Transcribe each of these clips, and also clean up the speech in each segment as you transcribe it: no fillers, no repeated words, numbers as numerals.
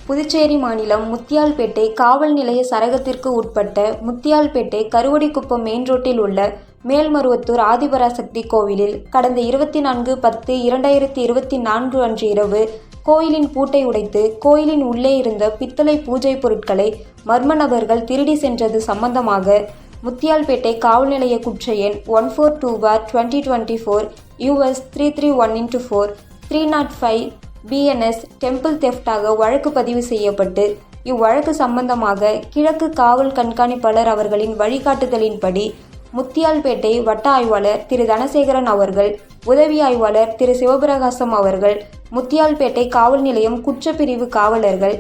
புதுச்சேரி மாநிலம் முத்தியால்பேட்டை காவல் நிலைய சரகத்திற்கு உட்பட்ட முத்தியால்பேட்டை கருவடிக்குப்பம் மெயின் ரோட்டில் உள்ள மேல்மருவத்தூர் ஆதிபராசக்தி கோவிலில் கடந்த 24/10/2024 அன்று இரவு கோயிலின் பூட்டை உடைத்து கோயிலின் உள்ளே இருந்த பித்தளை பூஜை பொருட்களை மர்ம நபர்கள் திருடி சென்றது சம்பந்தமாக முத்தியால்பேட்டை காவல் நிலைய குற்ற எண் 142/2024 US 331x4 305 BNS டெம்பிள் தெஃப்டாக வழக்கு பதிவு செய்யப்பட்டு இவ்வழக்கு சம்பந்தமாக கிழக்கு காவல் கண்காணிப்பாளர் அவர்களின் வழிகாட்டுதலின்படி முத்தியால்பேட்டை வட்ட ஆய்வாளர் திரு தனசேகரன் அவர்கள், உதவி ஆய்வாளர் திரு சிவபிரகாசம் அவர்கள், முத்தியால்பேட்டை காவல் நிலையம் குற்றப்பிரிவு காவலர்கள்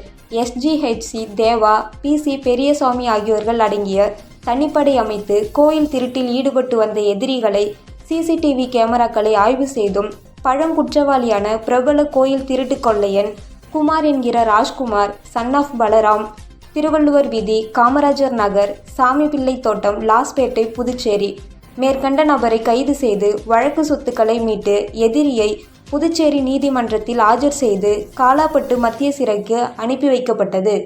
SGHC தேவா, PC பெரியசாமி ஆகியோர்கள் அடங்கிய தனிப்படை அமைத்து கோயில் திருட்டில் ஈடுபட்டு வந்த எதிரிகளை CCTV கேமராக்களை ஆய்வு செய்தும் பழங்குற்றவாளியான பிரபல கோயில் திருட்டு கொள்ளையன் குமார் என்கிற ராஜ்குமார் சன் ஆஃப் பலராம், திருவள்ளுவர் வீதி, காமராஜர் நகர், சாமிப்பிள்ளை தோட்டம், லாஸ்பேட்டை, புதுச்சேரி மேற்கண்ட நபரை கைது செய்து வழக்கு சொத்துக்களை மீட்டு எதிரியை புதுச்சேரி நீதிமன்றத்தில் ஆஜர் செய்து காலாப்பட்டு மத்திய சிறைக்கு அனுப்பி வைக்கப்பட்டது.